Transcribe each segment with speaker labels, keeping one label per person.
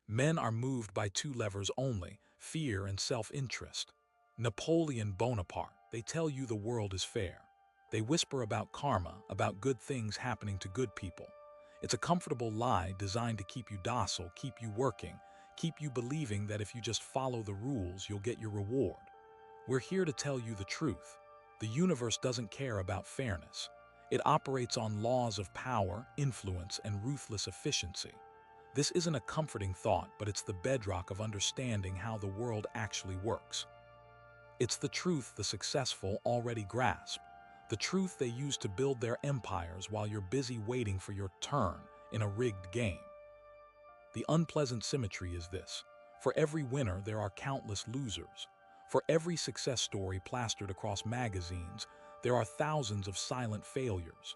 Speaker 1: Men are moved by two levers only, fear and self-interest. Napoleon Bonaparte, they tell you the world is fair. They whisper about karma, about good things happening to good people. It's a comfortable lie designed to keep you docile, keep you working, keep you believing that if you just follow the rules, you'll get your reward. We're here to tell you the truth. The universe doesn't care about fairness. It operates on laws of power, influence, and ruthless efficiency. This isn't a comforting thought, but it's the bedrock of understanding how the world actually works. It's the truth the successful already grasp, the truth they use to build their empires while you're busy waiting for your turn in a rigged game. The unpleasant symmetry is this: for every winner, there are countless losers. For every success story plastered across magazines, there are thousands of silent failures.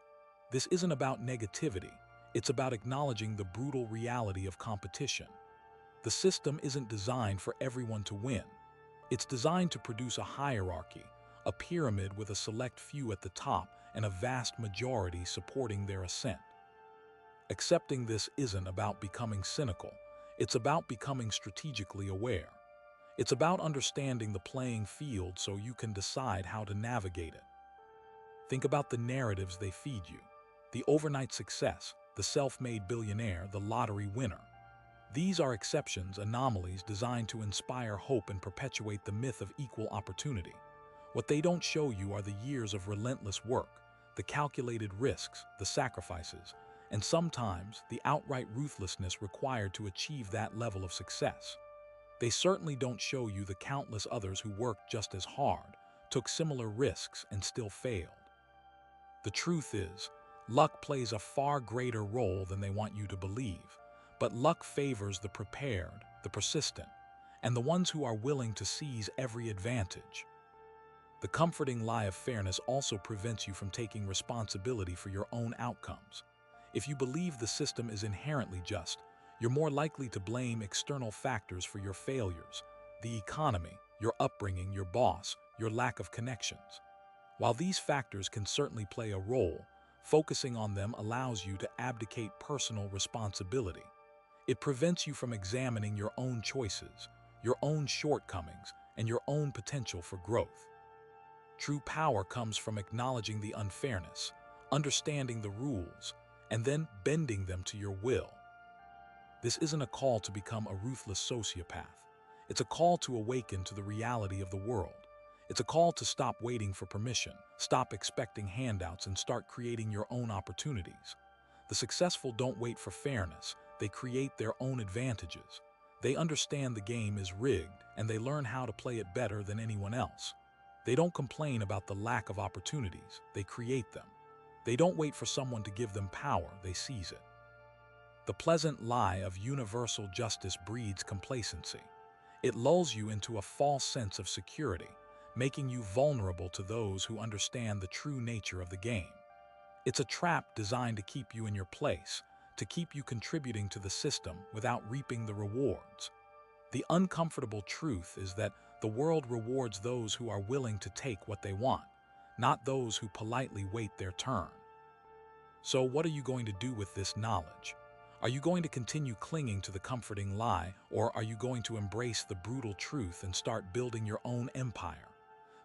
Speaker 1: This isn't about negativity, it's about acknowledging the brutal reality of competition. The system isn't designed for everyone to win. It's designed to produce a hierarchy, a pyramid with a select few at the top and a vast majority supporting their ascent. Accepting this isn't about becoming cynical, it's about becoming strategically aware. It's about understanding the playing field so you can decide how to navigate it. Think about the narratives they feed you: the overnight success, the self-made billionaire, the lottery winner. These are exceptions, anomalies designed to inspire hope and perpetuate the myth of equal opportunity. What they don't show you are the years of relentless work, the calculated risks, the sacrifices, and sometimes the outright ruthlessness required to achieve that level of success. They certainly don't show you the countless others who worked just as hard, took similar risks, and still failed. The truth is, luck plays a far greater role than they want you to believe, but luck favors the prepared, the persistent, and the ones who are willing to seize every advantage. The comforting lie of fairness also prevents you from taking responsibility for your own outcomes. If you believe the system is inherently just, you're more likely to blame external factors for your failures: the economy, your upbringing, your boss, your lack of connections. While these factors can certainly play a role, focusing on them allows you to abdicate personal responsibility. It prevents you from examining your own choices, your own shortcomings, and your own potential for growth. True power comes from acknowledging the unfairness, understanding the rules, and then bending them to your will. This isn't a call to become a ruthless sociopath. It's a call to awaken to the reality of the world. It's a call to stop waiting for permission, stop expecting handouts, and start creating your own opportunities. The successful don't wait for fairness, they create their own advantages. They understand the game is rigged, and they learn how to play it better than anyone else. They don't complain about the lack of opportunities, they create them. They don't wait for someone to give them power, they seize it. The pleasant lie of universal justice breeds complacency. It lulls you into a false sense of security, making you vulnerable to those who understand the true nature of the game. It's a trap designed to keep you in your place, to keep you contributing to the system without reaping the rewards. The uncomfortable truth is that the world rewards those who are willing to take what they want, not those who politely wait their turn. So what are you going to do with this knowledge? Are you going to continue clinging to the comforting lie, or are you going to embrace the brutal truth and start building your own empire?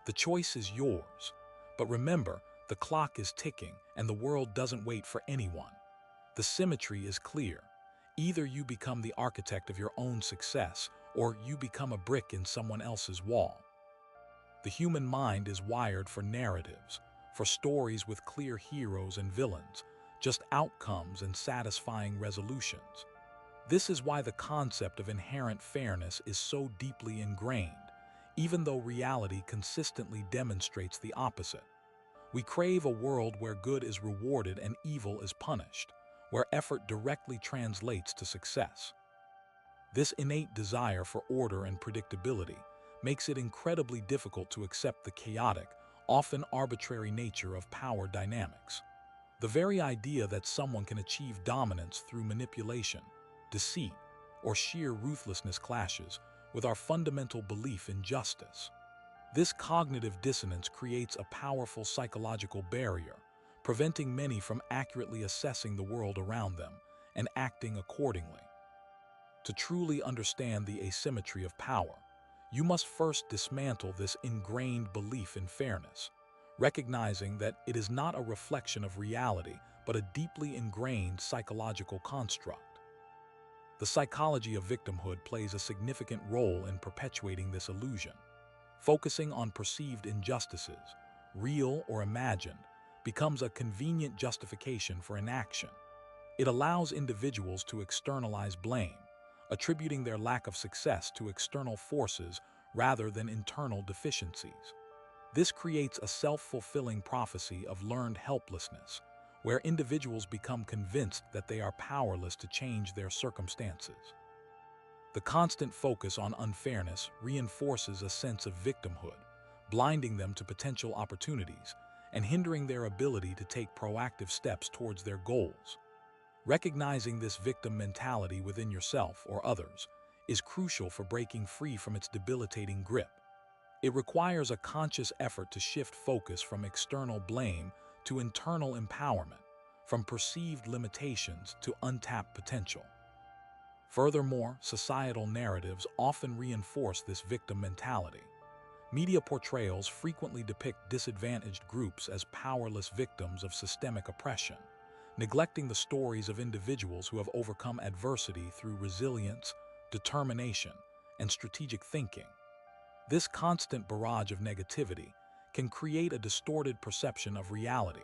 Speaker 1: The choice is yours. But remember, the clock is ticking and the world doesn't wait for anyone. The symmetry is clear. Either you become the architect of your own success, or you become a brick in someone else's wall. The human mind is wired for narratives, for stories with clear heroes and villains, just outcomes and satisfying resolutions. This is why the concept of inherent fairness is so deeply ingrained, even though reality consistently demonstrates the opposite. We crave a world where good is rewarded and evil is punished, where effort directly translates to success. This innate desire for order and predictability makes it incredibly difficult to accept the chaotic, often arbitrary nature of power dynamics. The very idea that someone can achieve dominance through manipulation, deceit, or sheer ruthlessness clashes with our fundamental belief in justice. This cognitive dissonance creates a powerful psychological barrier, preventing many from accurately assessing the world around them and acting accordingly. To truly understand the asymmetry of power, you must first dismantle this ingrained belief in fairness, recognizing that it is not a reflection of reality, but a deeply ingrained psychological construct. The psychology of victimhood plays a significant role in perpetuating this illusion. Focusing on perceived injustices, real or imagined, becomes a convenient justification for inaction. It allows individuals to externalize blame, attributing their lack of success to external forces rather than internal deficiencies. This creates a self-fulfilling prophecy of learned helplessness, where individuals become convinced that they are powerless to change their circumstances. The constant focus on unfairness reinforces a sense of victimhood, blinding them to potential opportunities and hindering their ability to take proactive steps towards their goals. Recognizing this victim mentality within yourself or others is crucial for breaking free from its debilitating grip. It requires a conscious effort to shift focus from external blame to internal empowerment, from perceived limitations to untapped potential. Furthermore, societal narratives often reinforce this victim mentality. Media portrayals frequently depict disadvantaged groups as powerless victims of systemic oppression, neglecting the stories of individuals who have overcome adversity through resilience, determination, and strategic thinking. This constant barrage of negativity can create a distorted perception of reality,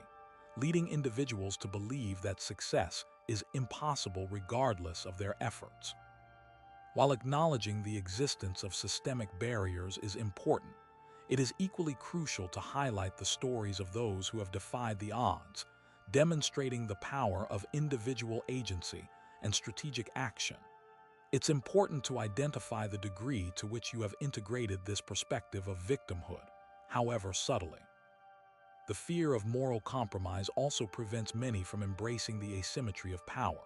Speaker 1: leading individuals to believe that success is impossible regardless of their efforts. While acknowledging the existence of systemic barriers is important, it is equally crucial to highlight the stories of those who have defied the odds, demonstrating the power of individual agency and strategic action. It's important to identify the degree to which you have integrated this perspective of victimhood, however subtly. The fear of moral compromise also prevents many from embracing the asymmetry of power.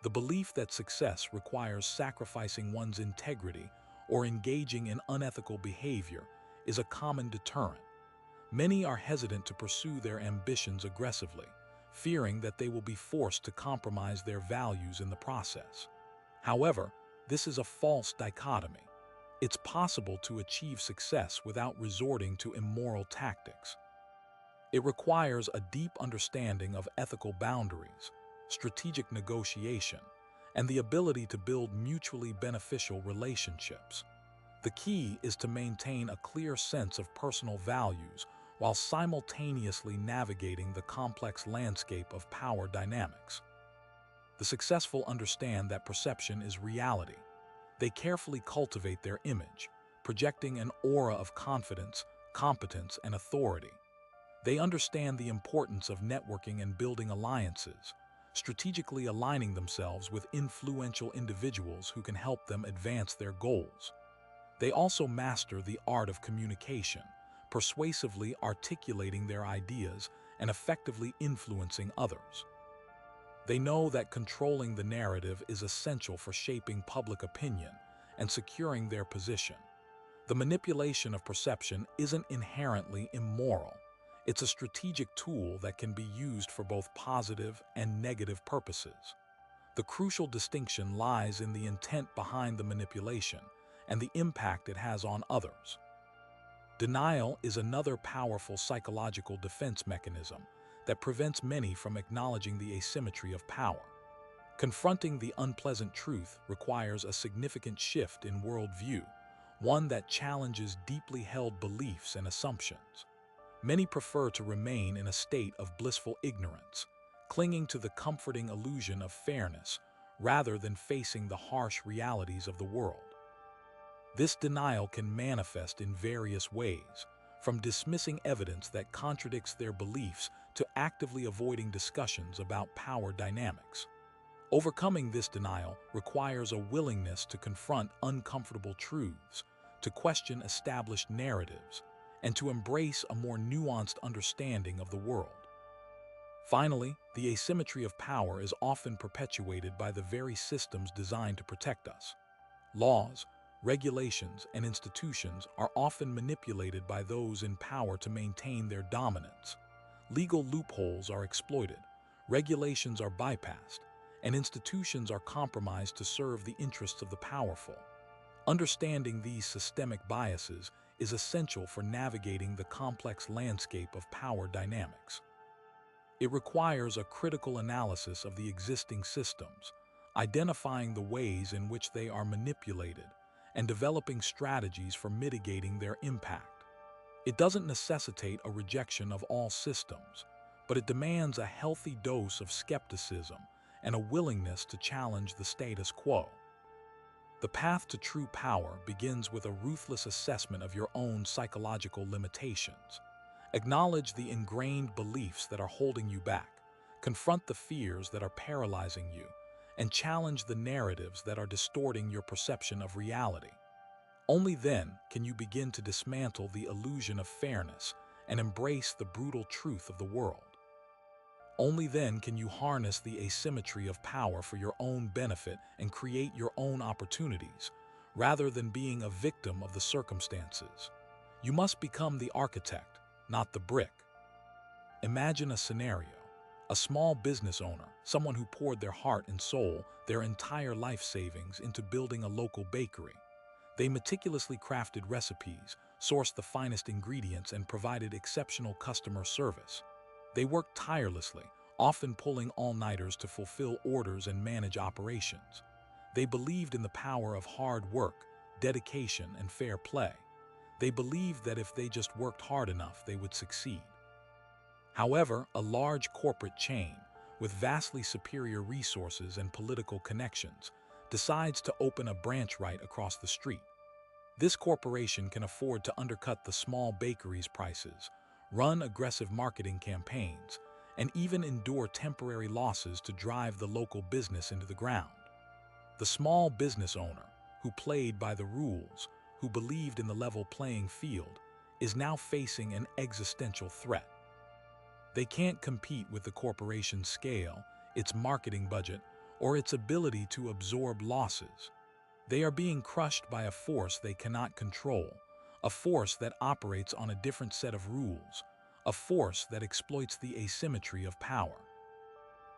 Speaker 1: The belief that success requires sacrificing one's integrity or engaging in unethical behavior is a common deterrent. Many are hesitant to pursue their ambitions aggressively, fearing that they will be forced to compromise their values in the process. However, this is a false dichotomy. It's possible to achieve success without resorting to immoral tactics. It requires a deep understanding of ethical boundaries, strategic negotiation, and the ability to build mutually beneficial relationships. The key is to maintain a clear sense of personal values while simultaneously navigating the complex landscape of power dynamics. The successful understand that perception is reality. They carefully cultivate their image, projecting an aura of confidence, competence, and authority. They understand the importance of networking and building alliances, strategically aligning themselves with influential individuals who can help them advance their goals. They also master the art of communication, persuasively articulating their ideas and effectively influencing others. They know that controlling the narrative is essential for shaping public opinion and securing their position. The manipulation of perception isn't inherently immoral. It's a strategic tool that can be used for both positive and negative purposes. The crucial distinction lies in the intent behind the manipulation and the impact it has on others. Denial is another powerful psychological defense mechanism that prevents many from acknowledging the asymmetry of power. Confronting the unpleasant truth requires a significant shift in worldview, one that challenges deeply held beliefs and assumptions. Many prefer to remain in a state of blissful ignorance, clinging to the comforting illusion of fairness rather than facing the harsh realities of the world. This denial can manifest in various ways, from dismissing evidence that contradicts their beliefs to actively avoiding discussions about power dynamics. Overcoming this denial requires a willingness to confront uncomfortable truths, to question established narratives, and to embrace a more nuanced understanding of the world. Finally, the asymmetry of power is often perpetuated by the very systems designed to protect us. Laws, regulations, and institutions are often manipulated by those in power to maintain their dominance. Legal loopholes are exploited, regulations are bypassed, and institutions are compromised to serve the interests of the powerful. Understanding these systemic biases is essential for navigating the complex landscape of power dynamics. It requires a critical analysis of the existing systems, identifying the ways in which they are manipulated, and developing strategies for mitigating their impact. It doesn't necessitate a rejection of all systems, but it demands a healthy dose of skepticism and a willingness to challenge the status quo. The path to true power begins with a ruthless assessment of your own psychological limitations. Acknowledge the ingrained beliefs that are holding you back, confront the fears that are paralyzing you, and challenge the narratives that are distorting your perception of reality. Only then can you begin to dismantle the illusion of fairness and embrace the brutal truth of the world. Only then can you harness the asymmetry of power for your own benefit and create your own opportunities, rather than being a victim of the circumstances. You must become the architect, not the brick. Imagine a scenario. A small business owner, someone who poured their heart and soul, their entire life savings into building a local bakery. They meticulously crafted recipes, sourced the finest ingredients, and provided exceptional customer service. They worked tirelessly, often pulling all-nighters to fulfill orders and manage operations. They believed in the power of hard work, dedication, and fair play. They believed that if they just worked hard enough, they would succeed. However, a large corporate chain, with vastly superior resources and political connections, decides to open a branch right across the street. This corporation can afford to undercut the small bakery's prices, run aggressive marketing campaigns, and even endure temporary losses to drive the local business into the ground. The small business owner, who played by the rules, who believed in the level playing field, is now facing an existential threat. They can't compete with the corporation's scale, its marketing budget, or its ability to absorb losses. They are being crushed by a force they cannot control, a force that operates on a different set of rules, a force that exploits the asymmetry of power.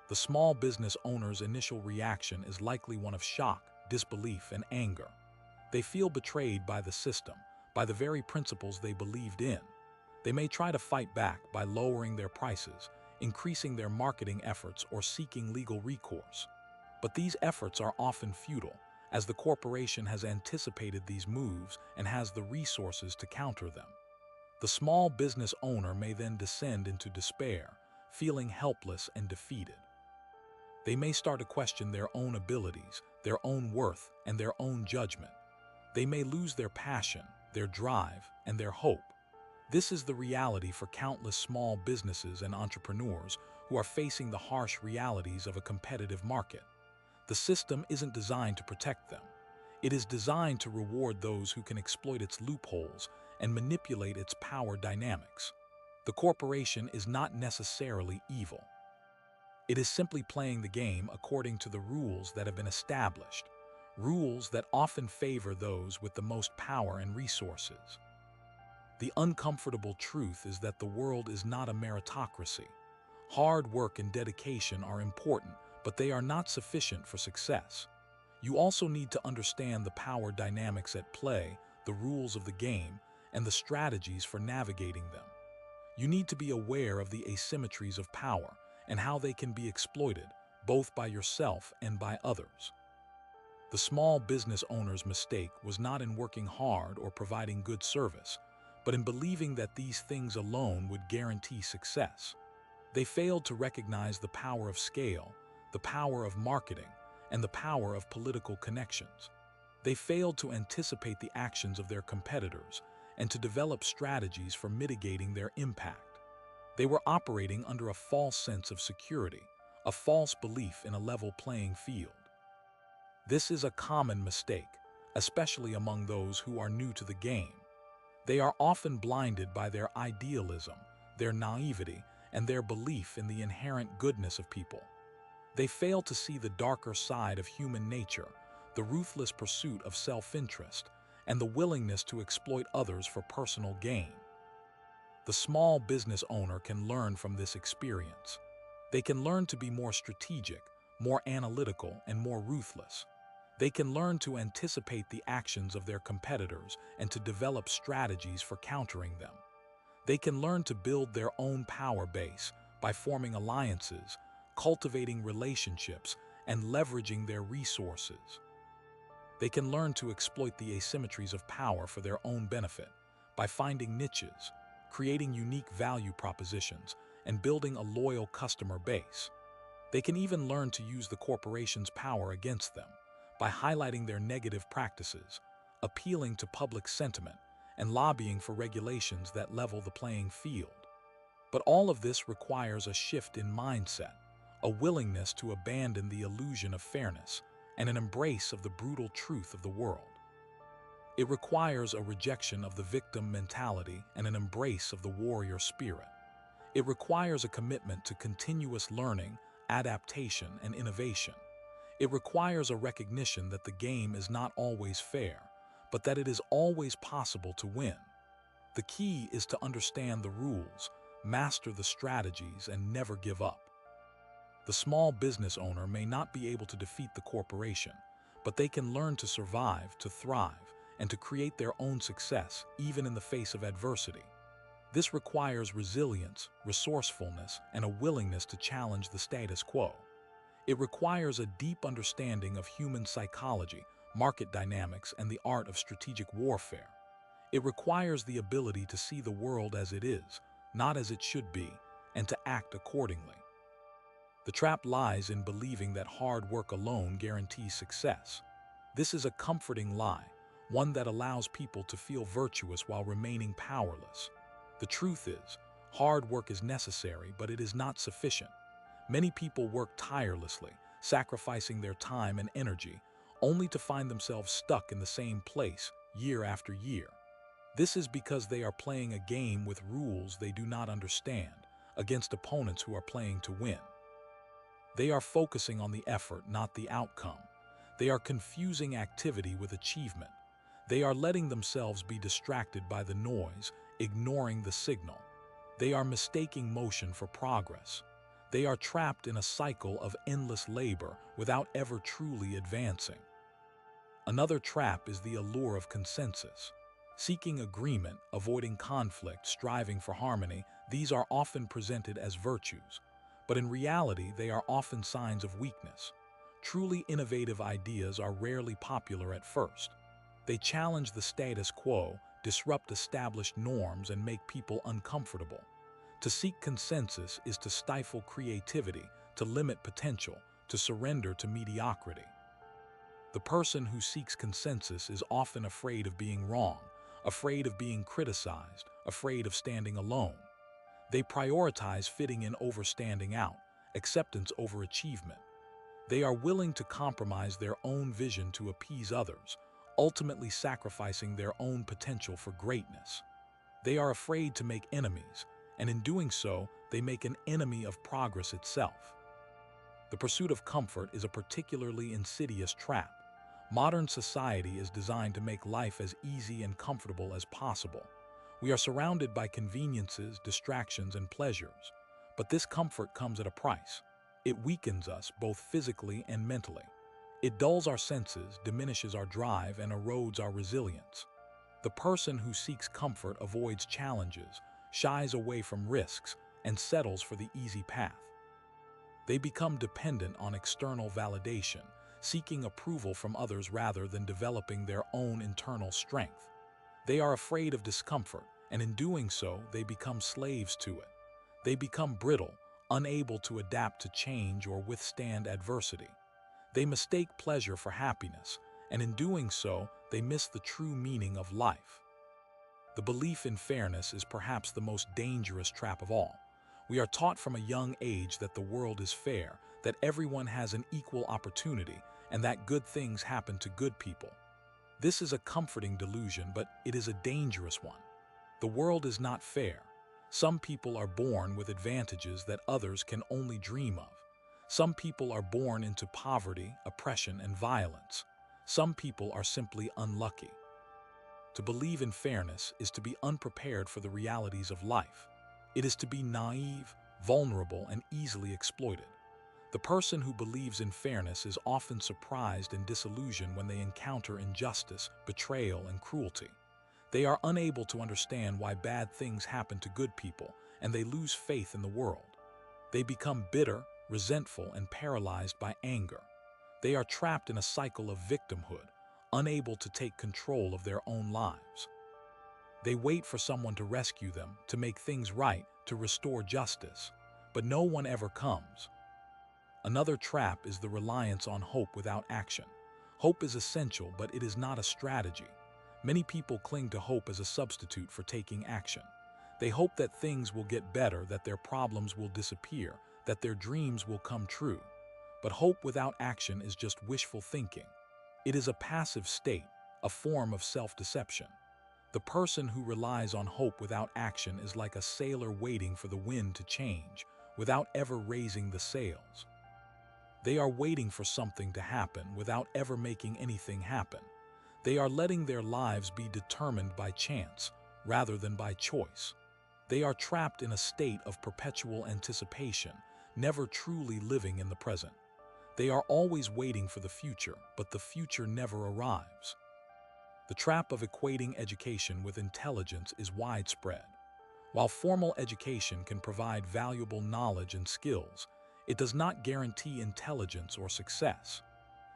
Speaker 1: The small business owner's initial reaction is likely one of shock, disbelief, and anger. They feel betrayed by the system, by the very principles they believed in. They may try to fight back by lowering their prices, increasing their marketing efforts, or seeking legal recourse. But these efforts are often futile, as the corporation has anticipated these moves and has the resources to counter them. The small business owner may then descend into despair, feeling helpless and defeated. They may start to question their own abilities, their own worth, and their own judgment. They may lose their passion, their drive, and their hope. This is the reality for countless small businesses and entrepreneurs who are facing the harsh realities of a competitive market. The system isn't designed to protect them. It is designed to reward those who can exploit its loopholes and manipulate its power dynamics. The corporation is not necessarily evil. It is simply playing the game according to the rules that have been established, rules that often favor those with the most power and resources. The uncomfortable truth is that the world is not a meritocracy. Hard work and dedication are important, but they are not sufficient for success. You also need to understand the power dynamics at play, the rules of the game, and the strategies for navigating them. You need to be aware of the asymmetries of power and how they can be exploited, both by yourself and by others. The small business owner's mistake was not in working hard or providing good service, but in believing that these things alone would guarantee success. They failed to recognize the power of scale, the power of marketing, and the power of political connections. They failed to anticipate the actions of their competitors and to develop strategies for mitigating their impact. They were operating under a false sense of security, a false belief in a level playing field. This is a common mistake, especially among those who are new to the game. They are often blinded by their idealism, their naivety, and their belief in the inherent goodness of people. They fail to see the darker side of human nature, the ruthless pursuit of self-interest, and the willingness to exploit others for personal gain. The small business owner can learn from this experience. They can learn to be more strategic, more analytical, and more ruthless. They can learn to anticipate the actions of their competitors and to develop strategies for countering them. They can learn to build their own power base by forming alliances, cultivating relationships, and leveraging their resources. They can learn to exploit the asymmetries of power for their own benefit by finding niches, creating unique value propositions, and building a loyal customer base. They can even learn to use the corporation's power against them by highlighting their negative practices, appealing to public sentiment, and lobbying for regulations that level the playing field. But all of this requires a shift in mindset, a willingness to abandon the illusion of fairness, and an embrace of the brutal truth of the world. It requires a rejection of the victim mentality and an embrace of the warrior spirit. It requires a commitment to continuous learning, adaptation, and innovation. It requires a recognition that the game is not always fair, but that it is always possible to win. The key is to understand the rules, master the strategies, and never give up. The small business owner may not be able to defeat the corporation, but they can learn to survive, to thrive, and to create their own success, even in the face of adversity. This requires resilience, resourcefulness, and a willingness to challenge the status quo. It requires a deep understanding of human psychology, market dynamics, and the art of strategic warfare. It requires the ability to see the world as it is, not as it should be, and to act accordingly. The trap lies in believing that hard work alone guarantees success. This is a comforting lie, one that allows people to feel virtuous while remaining powerless. The truth is, hard work is necessary, but it is not sufficient. Many people work tirelessly, sacrificing their time and energy, only to find themselves stuck in the same place year after year. This is because they are playing a game with rules they do not understand, against opponents who are playing to win. They are focusing on the effort, not the outcome. They are confusing activity with achievement. They are letting themselves be distracted by the noise, ignoring the signal. They are mistaking motion for progress. They are trapped in a cycle of endless labor without ever truly advancing. Another trap is the allure of consensus. Seeking agreement, avoiding conflict, striving for harmony, these are often presented as virtues, but in reality they are often signs of weakness. Truly innovative ideas are rarely popular at first. They challenge the status quo, disrupt established norms, and make people uncomfortable. To seek consensus is to stifle creativity, to limit potential, to surrender to mediocrity. The person who seeks consensus is often afraid of being wrong, afraid of being criticized, afraid of standing alone. They prioritize fitting in over standing out, acceptance over achievement. They are willing to compromise their own vision to appease others, ultimately sacrificing their own potential for greatness. They are afraid to make enemies, and in doing so, they make an enemy of progress itself. The pursuit of comfort is a particularly insidious trap. Modern society is designed to make life as easy and comfortable as possible. We are surrounded by conveniences, distractions, and pleasures, but this comfort comes at a price. It weakens us both physically and mentally. It dulls our senses, diminishes our drive, and erodes our resilience. The person who seeks comfort avoids challenges, shies away from risks, and settles for the easy path. They become dependent on external validation, seeking approval from others rather than developing their own internal strength. They are afraid of discomfort, and in doing so, they become slaves to it. They become brittle, unable to adapt to change or withstand adversity. They mistake pleasure for happiness, and in doing so, they miss the true meaning of life. The belief in fairness is perhaps the most dangerous trap of all. We are taught from a young age that the world is fair, that everyone has an equal opportunity, and that good things happen to good people. This is a comforting delusion, but it is a dangerous one. The world is not fair. Some people are born with advantages that others can only dream of. Some people are born into poverty, oppression, and violence. Some people are simply unlucky. To believe in fairness is to be unprepared for the realities of life. It is to be naive, vulnerable, and easily exploited. The person who believes in fairness is often surprised and disillusioned when they encounter injustice, betrayal, and cruelty. They are unable to understand why bad things happen to good people, and they lose faith in the world. They become bitter, resentful, and paralyzed by anger. They are trapped in a cycle of victimhood, unable to take control of their own lives. They wait for someone to rescue them, to make things right, to restore justice. But no one ever comes. Another trap is the reliance on hope without action. Hope is essential, but it is not a strategy. Many people cling to hope as a substitute for taking action. They hope that things will get better, that their problems will disappear, that their dreams will come true. But hope without action is just wishful thinking. It is a passive state, a form of self-deception. The person who relies on hope without action is like a sailor waiting for the wind to change, without ever raising the sails. They are waiting for something to happen without ever making anything happen. They are letting their lives be determined by chance, rather than by choice. They are trapped in a state of perpetual anticipation, never truly living in the present. They are always waiting for the future, but the future never arrives. The trap of equating education with intelligence is widespread. While formal education can provide valuable knowledge and skills, it does not guarantee intelligence or success.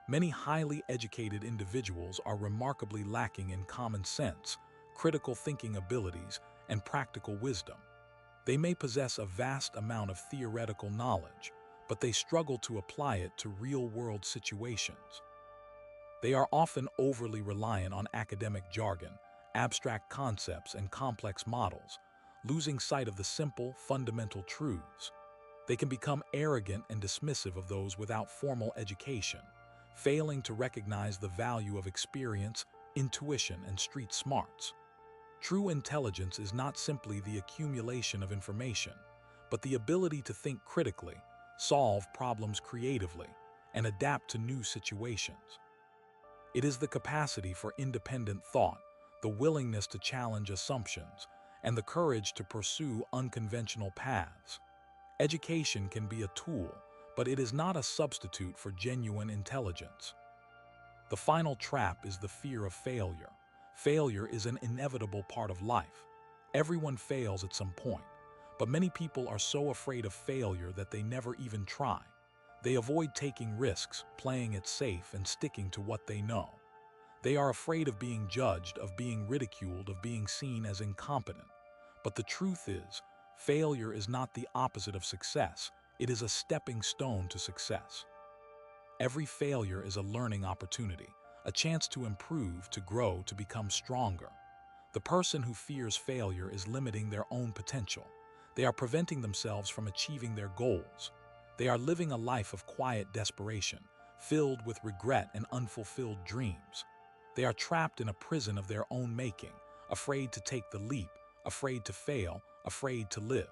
Speaker 1: Many highly educated individuals are remarkably lacking in common sense, critical thinking abilities, and practical wisdom. They may possess a vast amount of theoretical knowledge, but they struggle to apply it to real-world situations. They are often overly reliant on academic jargon, abstract concepts, and complex models, losing sight of the simple, fundamental truths. They can become arrogant and dismissive of those without formal education, failing to recognize the value of experience, intuition, and street smarts. True intelligence is not simply the accumulation of information, but the ability to think critically, solve problems creatively, and adapt to new situations. It is the capacity for independent thought, the willingness to challenge assumptions, and the courage to pursue unconventional paths. Education can be a tool, but it is not a substitute for genuine intelligence. The final trap is the fear of failure. Failure is an inevitable part of life. Everyone fails at some point, but many people are so afraid of failure that they never even try. They avoid taking risks, playing it safe, and sticking to what they know. They are afraid of being judged, of being ridiculed, of being seen as incompetent. But the truth is, failure is not the opposite of success. It is a stepping stone to success. Every failure is a learning opportunity, a chance to improve, to grow, to become stronger. The person who fears failure is limiting their own potential. They are preventing themselves from achieving their goals. They are living a life of quiet desperation, filled with regret and unfulfilled dreams. They are trapped in a prison of their own making, afraid to take the leap, afraid to fail, afraid to live.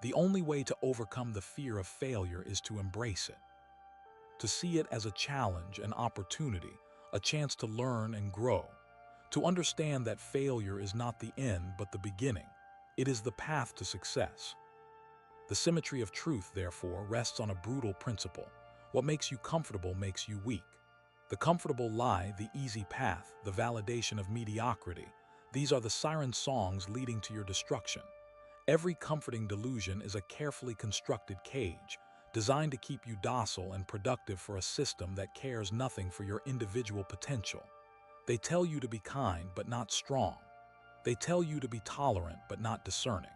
Speaker 1: The only way to overcome the fear of failure is to embrace it, to see it as a challenge, an opportunity, a chance to learn and grow, to understand that failure is not the end but the beginning. It is the path to success. The symmetry of truth, therefore, rests on a brutal principle. What makes you comfortable makes you weak. The comfortable lie, the easy path, the validation of mediocrity, these are the siren songs leading to your destruction. Every comforting delusion is a carefully constructed cage, designed to keep you docile and productive for a system that cares nothing for your individual potential. They tell you to be kind but not strong. They tell you to be tolerant but not discerning.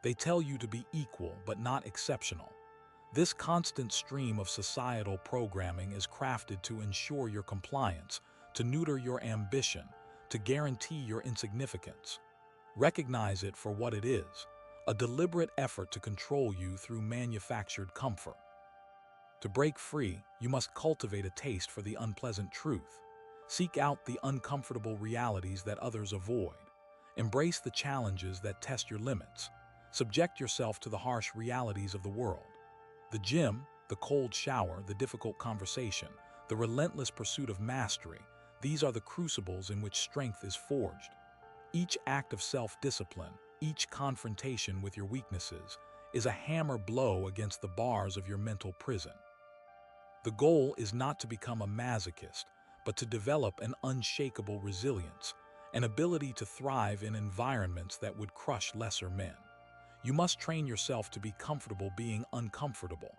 Speaker 1: They tell you to be equal but not exceptional. This constant stream of societal programming is crafted to ensure your compliance, to neuter your ambition, to guarantee your insignificance. Recognize it for what it is, a deliberate effort to control you through manufactured comfort. To break free, you must cultivate a taste for the unpleasant truth. Seek out the uncomfortable realities that others avoid. Embrace the challenges that test your limits. Subject yourself to the harsh realities of the world. The gym, the cold shower, the difficult conversation, the relentless pursuit of mastery, these are the crucibles in which strength is forged. Each act of self-discipline, each confrontation with your weaknesses, is a hammer blow against the bars of your mental prison. The goal is not to become a masochist, but to develop an unshakable resilience, an ability to thrive in environments that would crush lesser men. You must train yourself to be comfortable being uncomfortable.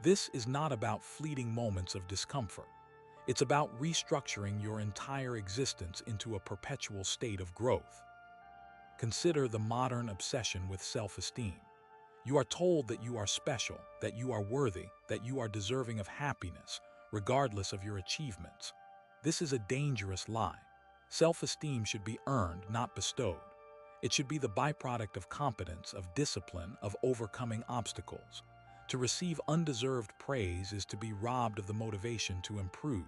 Speaker 1: This is not about fleeting moments of discomfort. It's about restructuring your entire existence into a perpetual state of growth. Consider the modern obsession with self-esteem. You are told that you are special, that you are worthy, that you are deserving of happiness, regardless of your achievements. This is a dangerous lie. Self-esteem should be earned, not bestowed. It should be the byproduct of competence, of discipline, of overcoming obstacles. To receive undeserved praise is to be robbed of the motivation to improve.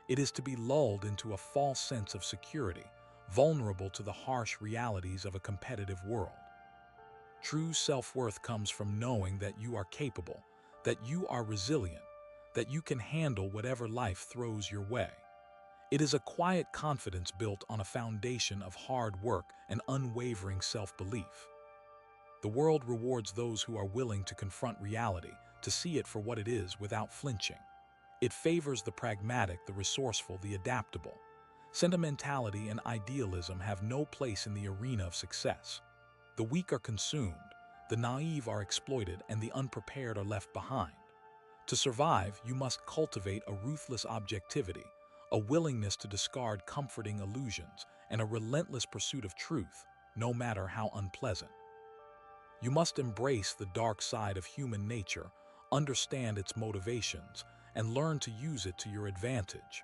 Speaker 1: It is to be lulled into a false sense of security, vulnerable to the harsh realities of a competitive world. True self-worth comes from knowing that you are capable, that you are resilient, that you can handle whatever life throws your way. It is a quiet confidence built on a foundation of hard work and unwavering self-belief. The world rewards those who are willing to confront reality, to see it for what it is without flinching. It favors the pragmatic, the resourceful, the adaptable. Sentimentality and idealism have no place in the arena of success. The weak are consumed, the naive are exploited, and the unprepared are left behind. To survive, you must cultivate a ruthless objectivity, a willingness to discard comforting illusions, and a relentless pursuit of truth, no matter how unpleasant. You must embrace the dark side of human nature, understand its motivations, and learn to use it to your advantage.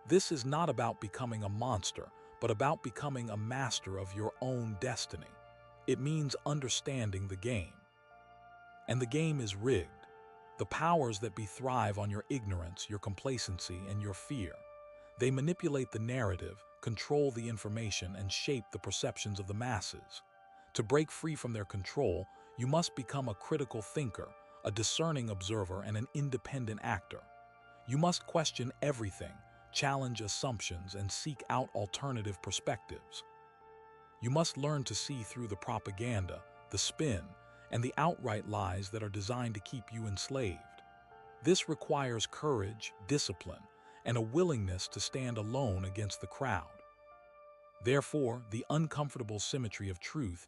Speaker 1: This is not about becoming a monster, but about becoming a master of your own destiny. It means understanding the game. And the game is rigged. The powers that be thrive on your ignorance, your complacency, and your fear. They manipulate the narrative, control the information, and shape the perceptions of the masses. To break free from their control, you must become a critical thinker, a discerning observer, and an independent actor. You must question everything, challenge assumptions, and seek out alternative perspectives. You must learn to see through the propaganda, the spin, and the outright lies that are designed to keep you enslaved. This requires courage, discipline, and a willingness to stand alone against the crowd. Therefore, the uncomfortable symmetry of truth